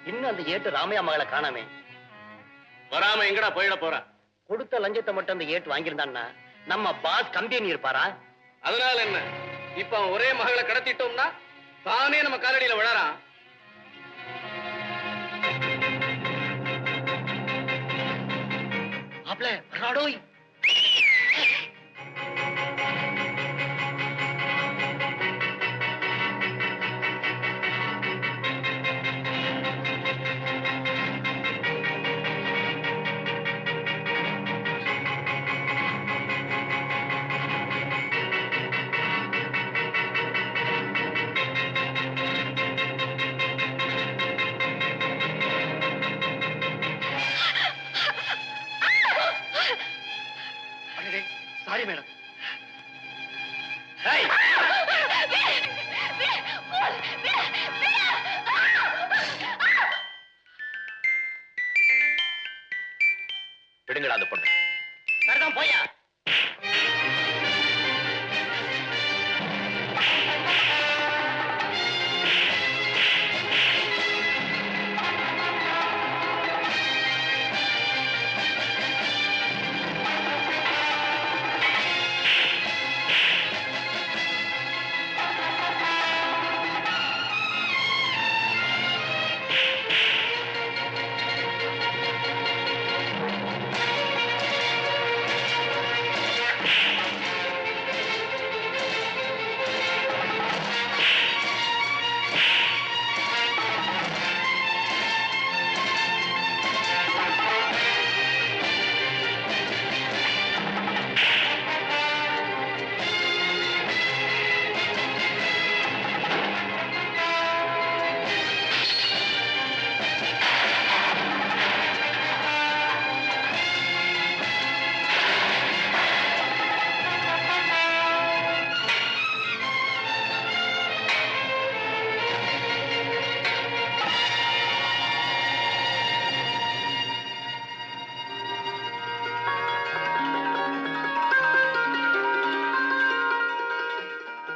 இன்னும் அந்த ஏட்டு ராமையா மகளை காணாமே. வராம எங்கடா போயிட போறா? கொடுத்த லஞ்சத்தை மட்டும் அந்த ஏட்டு வாங்கியிருந்தான்னா நம்ம பாஸ் கம்பெனி இருப்பாரா? அதனால என்ன? இப்ப அவன் ஒரே மகளை கடத்திட்டோம்னா தானே நம்ம காலடியில விழறான். மாப்ள வராடோய். Sorry madam. விடுங்கடா அந்த பொண்ணு. சரிதான் போயா.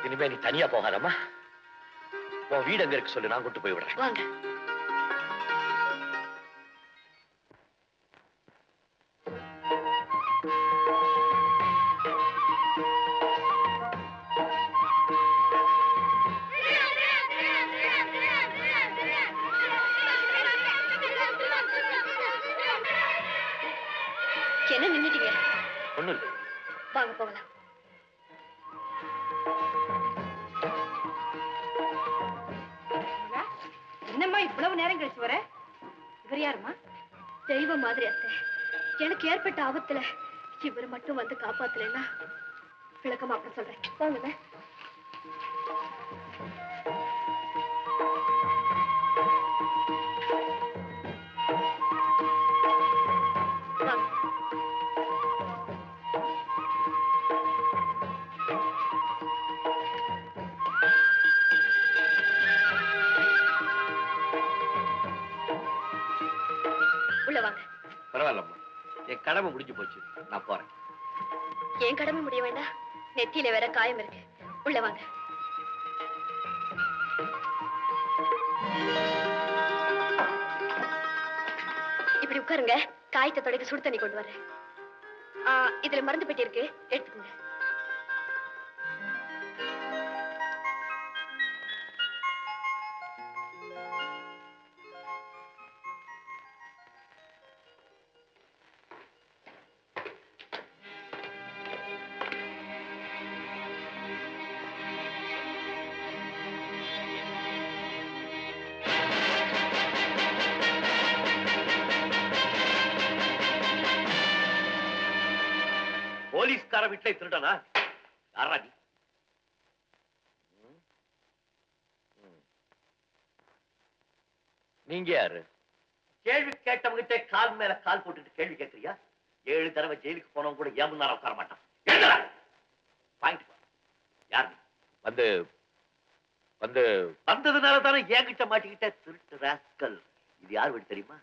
இனிமே நீ தனியா போகாதம்மா. உன் வீடு அங்க இருக்கு சொல்லு, நான் கூட்டு போய் விடுறேன். வாங்க. என்ன நின்னுட்டீங்க? ஒண்ணும் இல்லை. வாங்க போகலாம். என்னம்மா இவ்வளவு நேரம் கழிச்சு வர? இவர் யாருமா? தெய்வ மாதிரி அத்தை. எனக்கு ஏற்பட்ட ஆபத்துல இவர் மட்டும் வந்து காப்பாத்தலைன்னா விளக்கமா அப்ப சொல்றேன். வாங்க. பரவாயில்லம்மா, என் கடமை முடிஞ்சு போச்சு, நான் போறேன். என் கடமை முடிய வேண்டாம். நெத்தியில வேற காயம் இருக்கு. உள்ள வாங்க. இப்படி உட்காருங்க. காயத்தை தொடக்க சுடு தண்ணி கொண்டு வரேன். இதுல மருந்து பெட்டி இருக்கு, எடுத்துக்கோங்க. போலீஸ்கார வீட்டுல திருடனா? யாரா நீ? நீங்க யாரு? கேள்வி கேட்டவங்கிட்ட கால் மேல கால் போட்டுட்டு கேள்வி கேட்கறியா? 7 தடவை ஜெயிலுக்கு போனவங்க கூட ஏன் முன்னால உட்கார மாட்டான். யாரு? வந்ததுனால தானே என்கிட்ட மாட்டிக்கிட்ட திருட்டு ராஸ்கல். இது யார் வீடு தெரியுமா?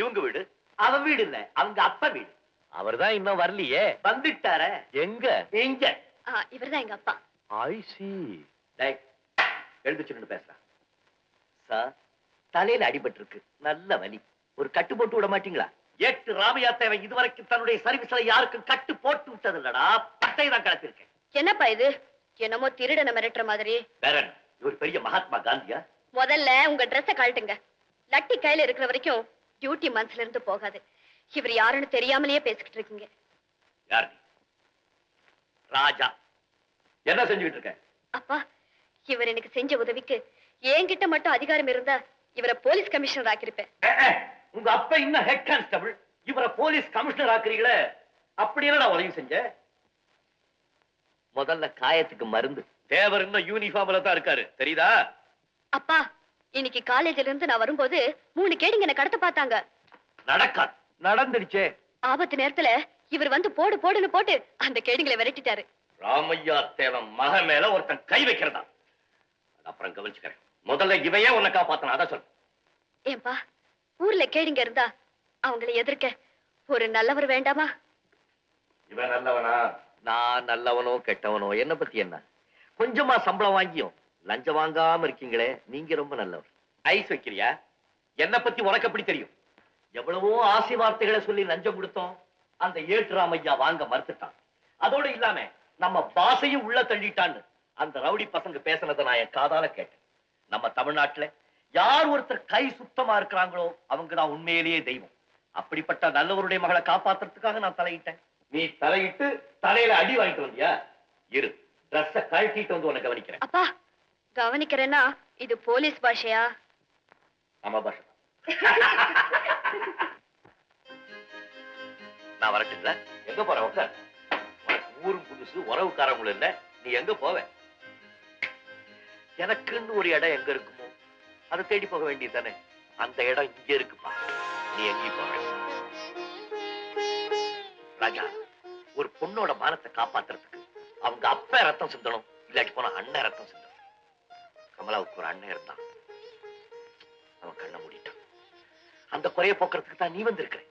இவங்க வீடு. அவன் வீடு இல்ல, அவங்க அப்பா வீடு. அவர்தான் இன்னும் வரலையே. வந்துட்டார. எங்க? எங்க? இவர்தான் எங்க அப்பா. ஐ சி. எழுந்துச்சு பேசுறேன். சார், தலையில அடிபட்டு இருக்கு, நல்ல வலி. ஒரு கட்டு போட்டு விட மாட்டீங்களா? ஏட்டு ராமையா தேவை இதுவரைக்கும் தன்னுடைய சர்வீஸ்ல யாருக்கும் கட்டு போட்டு விட்டது இல்லடா, பட்டை தான் கலப்பிருக்கேன். என்னப்பா இது? என்னமோ திருடனை மிரட்டுற மாதிரி. வேற என்ன, இவர் பெரிய மகாத்மா காந்தியா? முதல்ல உங்க ட்ரெஸ்ஸ கழட்டுங்க. லட்டி கையில இருக்கிற வரைக்கும் டியூட்டி மனசுல இருந்து போகாது. இவர் யாருன்னு தெரியாமலேயே பேசிக்கிட்டு இருக்கீங்க. யார் நீ? ராஜா. என்ன செஞ்சுக்கிட்டு இருக்க? அப்பா, இவர் எனக்கு செஞ்ச உதவிக்கு என்கிட்ட மட்டும் அதிகாரம் இருந்தா இவரை போலீஸ் கமிஷனர் ஆக்கியிருப்பேன். உங்க அப்பா இன்னும் ஹெட் கான்ஸ்டபிள், இவரை போலீஸ் கமிஷனர் ஆக்குறீங்களே, அப்படி என்ன உதவி செஞ்ச? முதல்ல காயத்துக்கு மருந்து. தேவர் இன்னும் யூனிஃபார்ம்ல தான் இருக்காரு, தெரியுதா? அப்பா, இன்னைக்கு காலேஜ்ல இருந்து நான் வரும்போது 3 கேடிங்க என்ன கடத்த பார்த்தாங்க. நடக்காது. நடந்துடுச்சே. ஆபத்து நேரத்துல இவர் வந்து போடு போடுன்னு போட்டு அந்த கேடிங்களை விரட்டிட்டாரு. ராமையா தேவன் மக மேல ஒருத்தன் கை வைக்கிறதா? அப்புறம் கவனிச்சுக்கிறேன். முதல்ல இவையே உன்னை காப்பாத்தணும், அதான் சொல்லு. ஏன்பா, ஊர்ல கேடிங்க இருந்தா அவங்களை எதிர்க்க ஒரு நல்லவர் வேண்டாமா? இவன் நல்லவனா? நான் நல்லவனோ கெட்டவனோ என்ன பத்தி என்ன? கொஞ்சமா சம்பளம் வாங்கியும் லஞ்சம் வாங்காம இருக்கீங்களே, நீங்க ரொம்ப நல்லவர். ஐஸ் வைக்கிறியா? என்ன பத்தி உனக்கு எப்படி தெரியும்? எவ்வளவோ ஆசை வார்த்தைகளை சொல்லி லஞ்சம் கொடுத்தோம், அந்த ஏட்டுராமையா வாங்க மறுத்துட்டான். அதோட இல்லாம நம்ம பாசையும் உள்ள தள்ளிட்டான்னு அந்த ரவுடி பசங்க பேசினதை நான் என் காதால கேட்டேன். நம்ம தமிழ்நாட்டுல யார் ஒருத்தர் கை சுத்தமா இருக்கிறாங்களோ அவங்க தான் உண்மையிலேயே தெய்வம். அப்படிப்பட்ட நல்லவருடைய மகளை காப்பாத்துறதுக்காக நான் தலையிட்டேன். நீ தலையிட்டு தலையில அடி வாங்கிட்டு வந்தியா? இரு, ட்ரெஸ்ஸ கழட்டிட்டு வந்து உன்னை கவனிக்கிறேன். அப்பா, கவனிக்கிறேன்னா இது போலீஸ் பாஷையா? ஆமா, பாஷா. நான் வரட்டுங்களா? எங்க போற? உட்கார். உனக்கு ஊரும் புதுசு, உறவுக்காரங்களும் இல்ல, நீ எங்க போவ? எனக்குன்னு ஒரு இடம் எங்க இருக்குமோ அதை தேடி போக வேண்டியது தானே. அந்த இடம் இங்க இருக்குப்பா, நீ எங்கேயும் போக. ராஜா, ஒரு பொண்ணோட மானத்தை காப்பாத்துறதுக்கு அவங்க அப்பா ரத்தம் சிந்தணும், இல்லாட்டி போனா அண்ணன் ரத்தம் சிந்தணும். கமலாவுக்கு ஒரு அண்ணன் இருந்தான், அவன் கண்ணை மூடிட்டான். அந்த குறைய போக்குறதுக்கு தான் நீ வந்திருக்கிற.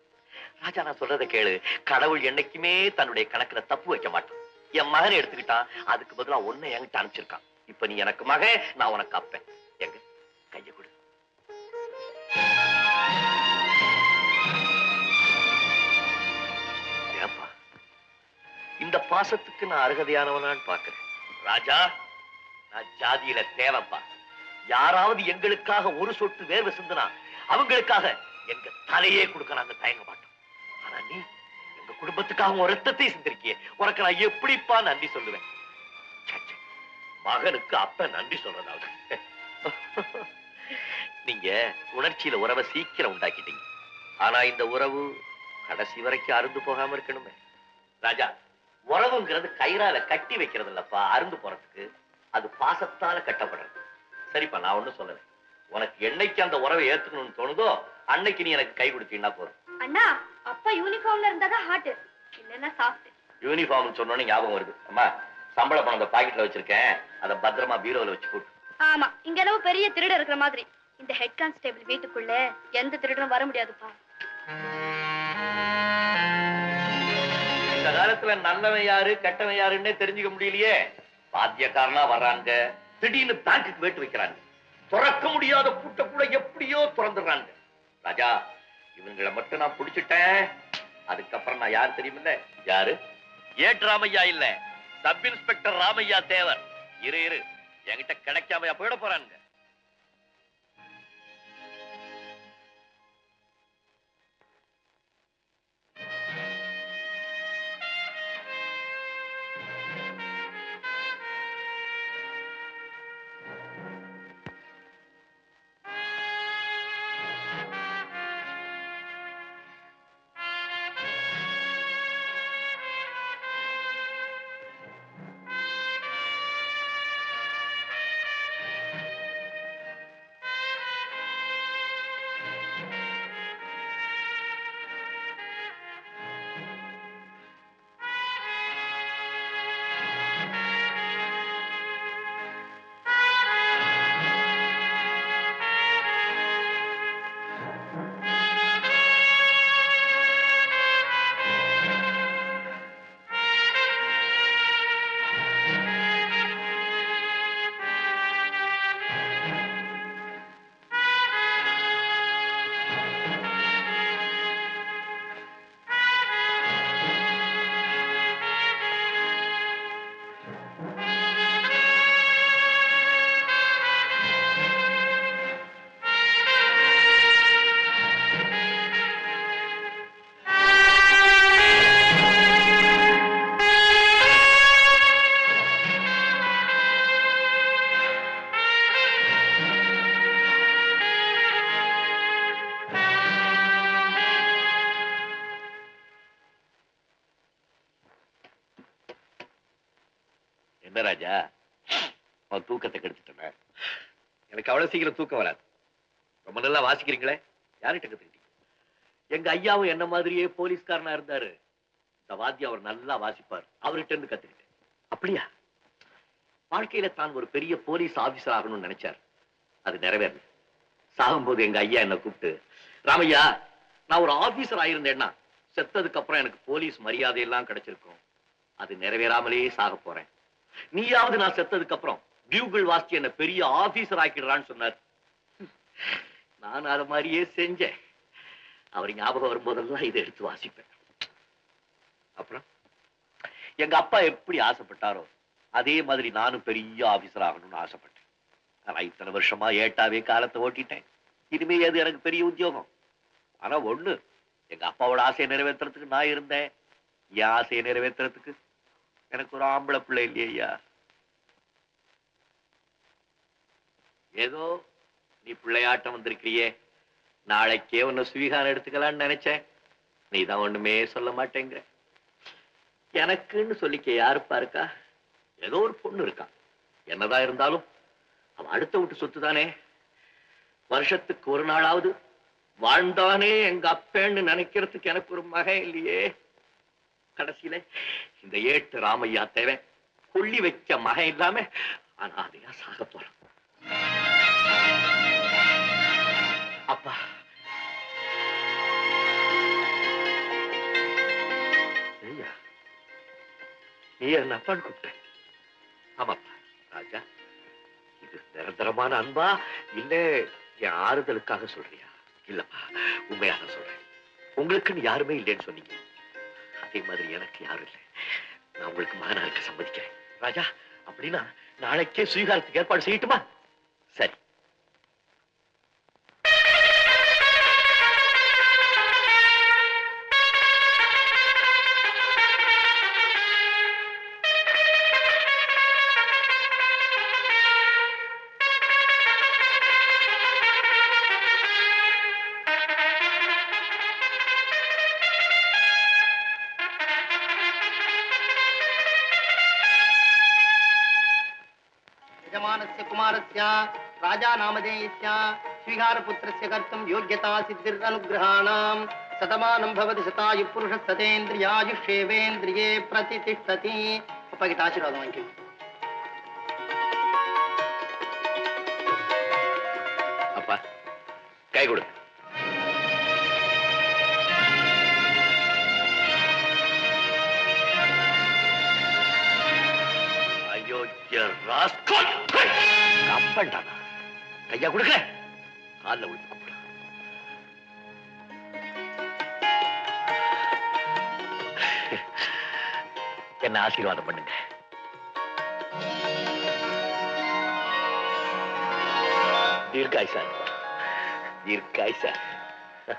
ராஜா, நான் சொல்றதை கேளு. கடவுள் என்னைக்குமே தன்னுடைய கணக்குல தப்பு வைக்க மாட்டான். என் மகனை எடுத்துக்கிட்டான், அதுக்கு பதிலா ஒன்ன என்கிட்ட அனுப்பிச்சிருக்கான். இப்ப நீ எனக்கு மகன், நான் உனக்கு அப்பேன். எங்க கைய கொடு. ஏப்பா, இந்த பாசத்துக்கு நான் அருகதையானவனான்னு பாக்குறேன். ராஜா, நான் ஜாதியில தேவைப்பா. யாராவது எங்களுக்காக ஒரு சொட்டு வேர்வை சிந்துனா அவங்களுக்காக எங்க தலையே கொடுக்க நாங்க தயங்க மாட்டோம். ஆனா நீ எங்க குடும்பத்துக்காக ஒரு ரத்தத்தை சிந்திருக்கிய, உனக்கு நான் எப்படிப்பா நன்றி சொல்லுவேன்? மகனுக்கு அப்ப நன்றி சொல்றதாவது. நீங்க உணர்ச்சியில உறவை சீக்கிரம் உண்டாக்கிட்டீங்க. ஆனா இந்த உறவு கடைசி வரைக்கும் அருந்து போகாம இருக்கணுமே. ராஜா, உறவுங்கிறது கயிறால கட்டி வைக்கிறது இல்லப்பா, அருந்து போறதுக்கு. அது பாசத்தால கட்டப்படுறது. சரிப்பா, நான் ஒண்ணும் சொல்லல. உனக்கு என்னைக்கு அந்த உறவை ஏத்துக்கணும்னு தோணுதோ அன்னைக்கு நீ எனக்கு கை கொடுத்தீங்கன்னா போதும். அண்ணா, அப்பா யூனிஃபார்ம்ல இருந்தாதான் ஹாட், இல்லன்னா சாஃப்ட். யூனிஃபார்ம் சொன்னோன்னு ஞாபகம் வருது. அம்மா, சம்பள பணம் அந்த பாக்கெட்ல வச்சிருக்கேன், அதை பத்திரமா பீரோல வச்சு போட்டு. ஆமா, இங்க அளவு பெரிய திருடன் இருக்கிற மாதிரி இந்த ஹெட் கான்ஸ்டேபிள் வீட்டுக்குள்ள எந்த திருடனும் வர முடியாதுப்பா. இந்த காலத்துல நல்லவன் யாரு கெட்டவன் யாருன்னே தெரிஞ்சுக்க முடியலையே. பாத்தியக்காரனா வர்றாங்க, திடீர்னு பேங்குக்கு வேட்டு வைக்கிறாங்க, துறக்க முடியாத பூட்ட கூட எப்படியோ திறந்துடுறாங்க. ராஜா, இவங்களை மட்டும் நான் பிடிச்சிட்டேன், அதுக்கப்புறம் நான் யாரு தெரியுமில்ல? யாரு? ஏட் ராமையா இல்ல, சப் இன்ஸ்பெக்டர் ராமையா தேவர். இரு இரு, என்கிட்ட கிடைக்காமையா போயிட போறாங்க. என்ன ராஜா, அவன் தூக்கத்தை கெடுத்துட்டேன். எனக்கு அவ்வளவு சீக்கிரம் தூக்கம் வராது. ரொம்ப நல்லா வாசிக்கிறீங்களே, யார்கிட்ட கத்துக்கிட்டீங்க? எங்க ஐயாவும் என்ன மாதிரியே போலீஸ்காரனா இருந்தாரு. இந்த வாத்தியம் அவர் நல்லா வாசிப்பார், அவர்கிட்ட இருந்து கத்துக்கிட்டேன். அப்படியா? வாழ்க்கையில தான் ஒரு பெரிய போலீஸ் ஆபீசர் ஆகணும்னு நினைச்சார். அது நிறைவேறல. சாகும்போது எங்க ஐயா என்ன கூப்பிட்டு, ராமையா, நான் ஒரு ஆபீசர் ஆயிருந்தேன்னா செத்ததுக்கு அப்புறம் எனக்கு போலீஸ் மரியாதை எல்லாம் கிடைச்சிருக்கும். அது நிறைவேறாமலே சாக போறேன். நீயாவது நான் செத்ததுக்கு அப்புறம் பியூகிள் வாசிச்சு என்ன பெரிய ஆபீசர் ஆக்கிடுறான்னு சொன்னார். நான் அத மாதிரியே செஞ்சேன். அவர் ஞாபகம் வரும்போதெல்லாம் இதை எடுத்து வாசிப்பேன். அப்புறம் எங்க அப்பா எப்படி ஆசைப்பட்டாரோ அதே மாதிரி நானும் பெரிய ஆபீசர் ஆகணும்னு ஆசைப்பட்டேன். ஆனா இத்தனை வருஷமா ஏட்டாவே காலத்தை ஓட்டிட்டேன். இனிமே அது எனக்கு பெரிய உத்தியோகம். ஆனா ஒண்ணு, எங்க அப்பாவோட ஆசையை நிறைவேற்றுறதுக்கு நான் இருந்தேன். என் ஆசையை நிறைவேற்றுறதுக்கு எனக்கு ஒரு ஆம்பளை பிள்ளை இல்லையா. ஏதோ நீ பிள்ளையாட்டம் வந்திருக்கிறியே, நாளைக்கே உன்னை சுவீகாரம் எடுத்துக்கலான்னு நினைச்சேன். நீ தான் ஒண்ணுமே சொல்ல மாட்டேங்கிற. எனக்குன்னு சொல்லிக்க யாருப்பா இருக்கா? ஏதோ ஒரு பொண்ணு இருக்கா. என்னதான் இருந்தாலும் அவன் அடுத்த வீட்டு சொத்து தானே. வருஷத்துக்கு ஒரு நாளாவது வாழ்ந்தானே எங்க அப்பேன்னு நினைக்கிறதுக்கு எனக்கு ஒரு மகன் இல்லையே. கடைசியில இந்த ஏட்டு ராமையா தேவை கொள்ளி வைக்க மகன் இல்லாம அனாதையா சாக போறான். அப்பா, ஐயா, நீ என்ன அப்பான்னு கூப்பிட்ட? ஆமாப்பா ராஜா, இது நிரந்தரமான அன்பா இல்ல என் ஆறுதலுக்காக சொல்றியா? இல்லப்பா, உண்மையாக சொல்றேன். உங்களுக்குன்னு யாருமே இல்லைன்னு சொன்னீங்க. அதே மாதிரி எனக்கு யாரும் இல்லை. நான் உங்களுக்கு மகனா இருக்க சம்மதிக்கிறேன். ராஜா, அப்படின்னா நாளைக்கே சுவீகாரத்துக்கு ஏற்பாடு செய்யட்டுமா? சரி. यजमानस्य कुमारस्य राजा नामधेयस्य स्वीकारपुत्रस्य कर्तुं योग्यता सिद्धिरनुग्रहाणां शतमानं भवति शतायुः पुरुषः सतेन्द्रियायुष्येवेन्द्रिये प्रतितिष्ठति. அப்பா கிட்ட ஆசீர்வாதம் வாங்கிக்கோ. அப்பா, கை கொடு. அப்பண்டானா கையா கொடுக்க கால விழுந்து கூப்பிட. என்ன ஆசீர்வாதம் பண்ணுங்க. தீர்க்காய் சார், தீர்க்காய் சார்.